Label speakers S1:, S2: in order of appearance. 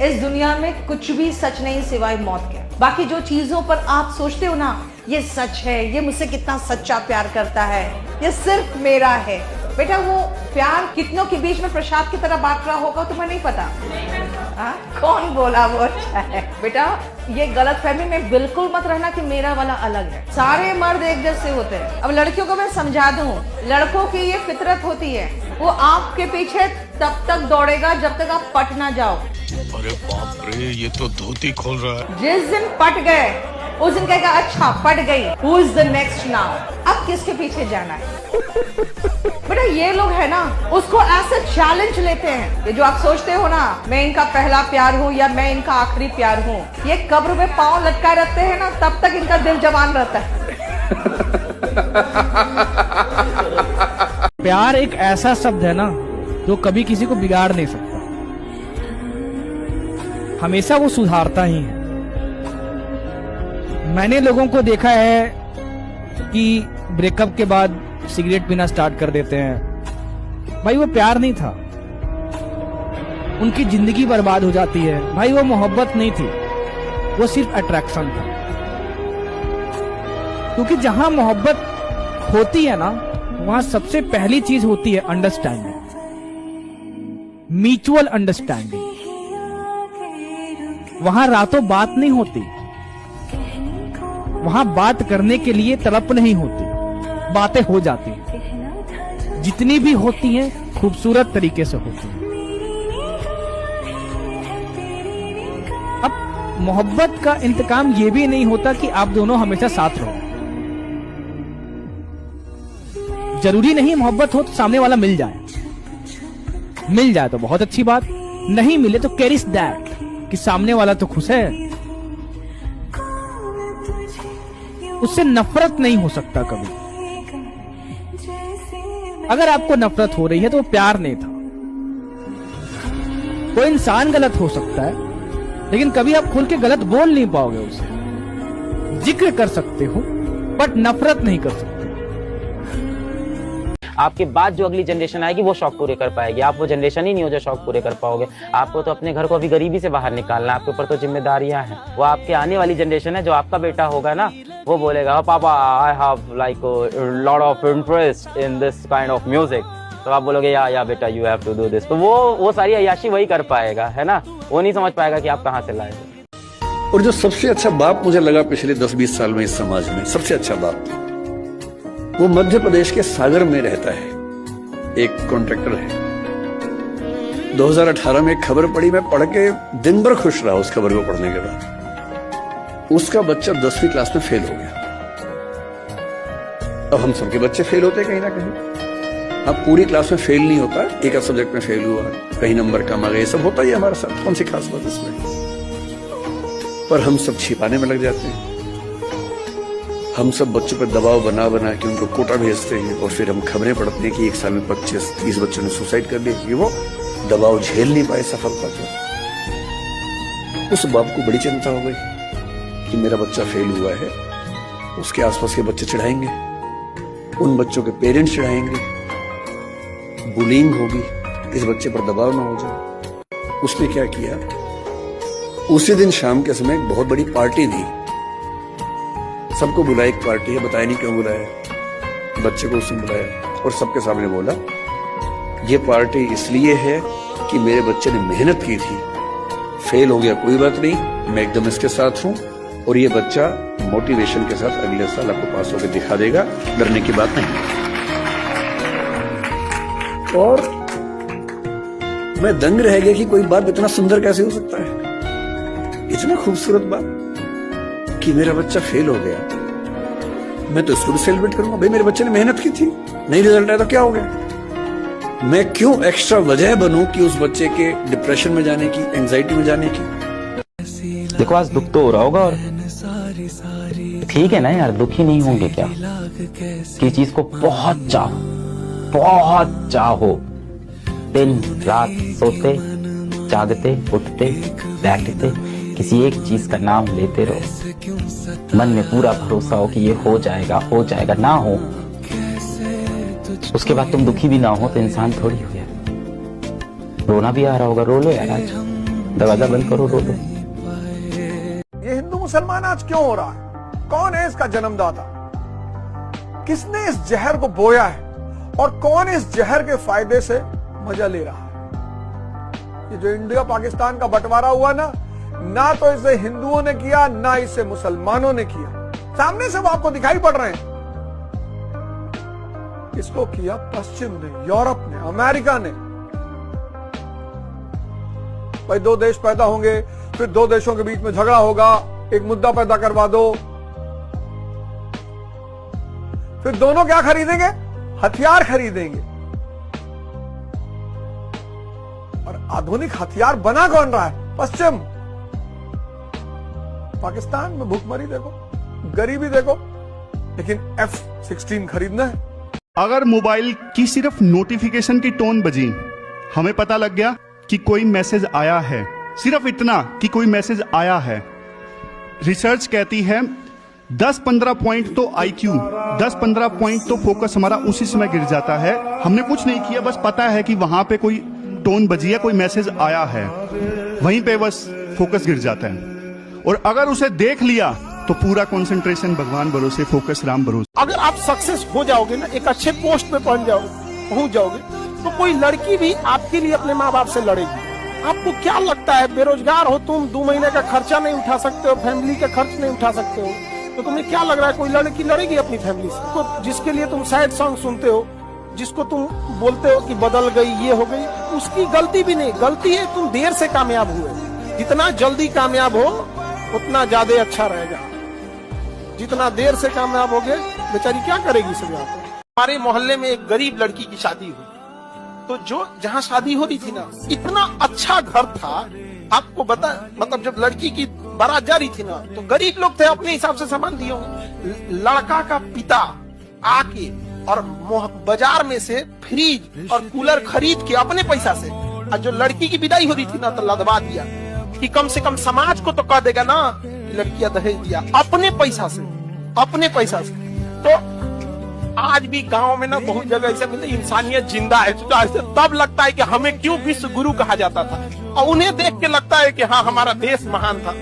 S1: इस दुनिया में कुछ भी सच नहीं सिवाय मौत के। बाकी जो चीजों पर आप सोचते हो ना, ये सच है, ये मुझसे कितना सच्चा प्यार करता है, ये सिर्फ मेरा है। बेटा वो प्यार कितनों के बीच में प्रसाद की तरह बांट रहा होगा तुम्हें नहीं पता। कौन बोला वो अच्छा है? बेटा ये गलत फहमी में बिल्कुल मत रहना कि मेरा वाला अलग है। सारे मर्द एक जैसे होते हैं। अब लड़कियों को मैं समझा दूं, लड़कों की ये फितरत होती है, वो आपके पीछे तब तक दौड़ेगा जब तक आप पट ना जाओ।
S2: अरे बाप रे, ये तो धोती खोल रहा है।
S1: जिस दिन पट गए उस दिन कहेगा अच्छा पट गई, who is the next now. अब किसके पीछे जाना है? बेटा ये लोग है ना, उसको ऐसे चैलेंज लेते हैं। ये जो आप सोचते हो ना मैं इनका पहला प्यार हूँ या मैं इनका आखिरी प्यार हूँ, ये कब्र में पांव लटकाए रखते हैं ना, तब तक इनका दिल जवान रहता है।
S3: प्यार एक ऐसा शब्द है ना जो कभी किसी को बिगाड़ नहीं सकता, हमेशा वो सुधारता ही है। मैंने लोगों को देखा है कि ब्रेकअप के बाद सिगरेट पीना स्टार्ट कर देते हैं। भाई वो प्यार नहीं था, उनकी जिंदगी बर्बाद हो जाती है। भाई वो मोहब्बत नहीं थी, वो सिर्फ अट्रैक्शन था। क्योंकि जहां मोहब्बत होती है ना, वहां सबसे पहली चीज होती है अंडरस्टैंडिंग, म्यूचुअल अंडरस्टैंडिंग। वहां रातों बात नहीं होती, वहां बात करने के लिए तड़प नहीं होती, बातें हो जाती हैं। जितनी भी होती हैं खूबसूरत तरीके से होती हैं। अब मोहब्बत का इंतकाम ये भी नहीं होता कि आप दोनों हमेशा साथ रहो। जरूरी नहीं मोहब्बत हो तो सामने वाला मिल जाए, मिल जाए तो बहुत अच्छी बात, नहीं मिले तो कैरिस दैट कि सामने वाला तो खुश है। उससे नफरत नहीं हो सकता कभी। अगर आपको नफरत हो रही है तो वो प्यार नहीं था। कोई इंसान गलत हो सकता है, लेकिन कभी आप खुल के गलत बोल नहीं पाओगे उसे। जिक्र कर सकते हो बट नफरत नहीं कर सकते।
S4: आपके बाद जो अगली जनरेशन आएगी वो शौक पूरे कर पाएगी। आप वो जनरेशन ही नहीं हो जो शौक पूरे कर पाओगे। आपको तो अपने घर को अभी गरीबी से बाहर निकालना है, आपके ऊपर तो जिम्मेदारियां हैं। वो आपके आने वाली जनरेशन है, जो आपका बेटा होगा ना, वो बोलेगा पापा I have like lot of interest in this kind of music. तो आप बोलोगे या बेटा you have to do this. तो वो सारी अय्याशी वही कर पाएगा, है ना। वो नहीं समझ पाएगा कि आप कहाँ से लाए हो।
S5: और जो सबसे अच्छा बाप मुझे लगा पिछले 10-20 साल में इस समाज में, सबसे अच्छा बाप, वो मध्य प्रदेश के सागर में रहता है, एक कॉन्ट्रैक्टर है। 2018 में खबर पड़ी, मैं पढ़ के दिन भर खुश रहा उस खबर को पढ़ने के बाद। उसका बच्चा 10वीं क्लास में फेल हो गया। अब हम सबके बच्चे फेल होते कहीं ना कहीं। अब पूरी क्लास में फेल नहीं होता, एक सब्जेक्ट में फेल हुआ, कहीं नंबर कम आ गए, सब होता ही है हमारे साथ, कौन सी खास बात इसमें। पर हम सब छिपाने में लग जाते हैं। हम सब बच्चों पर दबाव बना बना के उनको कोटा भेजते हैं, और फिर हम खबरें पढ़ते हैं कि एक साल में 25-30 बच्चों ने सुसाइड कर लिया कि वो दबाव झेल नहीं पाए सफलता को। उस बाप को बड़ी चिंता हो गई कि मेरा बच्चा फेल हुआ है, उसके आसपास के बच्चे चिढ़ाएंगे, उन बच्चों के पेरेंट्स चिढ़ाएंगे, बुलिंग होगी, इस बच्चे पर दबाव ना हो जाए। उसने क्या किया, उसी दिन शाम के समय एक बहुत बड़ी पार्टी दी, सबको बुलाया। एक पार्टी है, बताया नहीं क्यों बुलाया, बच्चे को उसने बुलाया और सबके सामने बोला ये पार्टी इसलिए है कि मेरे बच्चे ने मेहनत की थी, फेल हो गया कोई बात नहीं, मैं एकदम इसके साथ हूं, और ये बच्चा मोटिवेशन के साथ अगले साल आपको पास होकर दिखा देगा, डरने की बात नहीं। और मैं दंग रह गया कि कोई बात इतना सुंदर कैसे हो सकता है, इतना खूबसूरत बात कि मेरा बच्चा फेल हो गया, मैं तो इसको भी सेलिब्रेट करूंगा। भाई मेरे बच्चे ने मेहनत की थी, नहीं रिजल्ट आया तो क्या हो गया। मैं क्यों एक्स्ट्रा वजह बनूं कि उस बच्चे के डिप्रेशन में जाने की, एंजाइटी में जाने की।
S4: देखो आज दुख तो हो रहा होगा, और ठीक है ना यार, दुखी नहीं होंगे क्या कि चीज को बहुत चाहो, दिन रात सोते जागते उठते बैठते किसी एक चीज का नाम लेते रहो, मन में पूरा भरोसा हो कि ये हो जाएगा, ना हो उसके बाद तुम दुखी भी ना हो तो इंसान थोड़ी हो यार। रोना भी आ रहा होगा, रो लो यार आज। दरवाजा बंद करो, रो दो।
S6: ये हिंदू मुसलमान आज क्यों हो रहा है? कौन है इसका जन्मदाता? किसने इस जहर को बोया है और कौन इस जहर के फायदे से मजा ले रहा है? ये जो इंडिया पाकिस्तान का बंटवारा हुआ ना तो इसे हिंदुओं ने किया, ना इसे मुसलमानों ने किया। सामने से वो आपको दिखाई पड़ रहे हैं। इसको किया पश्चिम ने, यूरोप ने, अमेरिका ने। भाई दो देश पैदा होंगे, फिर दो देशों के बीच में झगड़ा होगा, एक मुद्दा पैदा करवा दो, फिर दोनों क्या खरीदेंगे? हथियार खरीदेंगे। और आधुनिक हथियार बना कौन रहा है? पश्चिम। पाकिस्तान में भूखमरी देखो, गरीबी देखो, लेकिन F-16 खरीदना है।
S7: अगर मोबाइल की सिर्फ नोटिफिकेशन की टोन बजी, हमें पता लग गया कि कोई मैसेज आया है, सिर्फ इतना कि कोई मैसेज आया है। रिसर्च कहती है 10-15 पॉइंट तो IQ, 10-15 पॉइंट तो फोकस हमारा उसी समय गिर जाता है। हमने कुछ नहीं किया, बस पता है कि वहां पे कोई टोन बजी है, कोई मैसेज आया है, वहीं पे बस फोकस गिर जाता है। और अगर उसे देख लिया तो पूरा कंसंट्रेशन भगवान भरोसे, फोकस राम भरोसे।
S8: अगर आप सक्सेस हो जाओगे ना, एक अच्छे पोस्ट पे पहुंच जाओगे, तो कोई लड़की भी आपके लिए अपने माँ बाप से लड़ेगी। आपको क्या लगता है, बेरोजगार हो तुम, 2 महीने का खर्चा नहीं उठा सकते हो, फैमिली का खर्च नहीं उठा सकते हो, तो तुम्हें क्या लग रहा है कोई लड़की लड़ेगी अपनी फैमिली से? तो जिसके लिए तुम सैड सॉन्ग सुनते हो, जिसको तुम बोलते हो कि बदल गई, ये हो गई, उसकी गलती भी नहीं, गलती है तुम देर से कामयाब हुए। जितना जल्दी कामयाब हो उतना ज्यादा अच्छा रहेगा। जितना देर से कामयाब हो गए, बेचारी क्या करेगी सब यहाँ पे। हमारे मोहल्ले में एक गरीब लड़की की शादी हुई, तो जो जहाँ शादी हो रही थी ना, इतना अच्छा घर था, आपको बता, मतलब जब लड़की की बारात जा रही थी ना, तो गरीब लोग थे, अपने हिसाब से सामान दिए होंगे। लड़का का पिता आके और बाजार में से फ्रिज और कूलर खरीद के अपने पैसा से, और जो लड़की की विदाई हो रही थी ना, तो लदवा दिया कि कम से कम समाज को तो कह देगा ना कि लड़कियां दहेज दिया, अपने पैसा से, अपने पैसा से। तो आज भी गांव में ना बहुत जगह ऐसे मिलते, इंसानियत जिंदा है। तब लगता है कि हमें क्यों विश्व गुरु कहा जाता था, और उन्हें देख के लगता है कि हाँ हमारा देश महान था।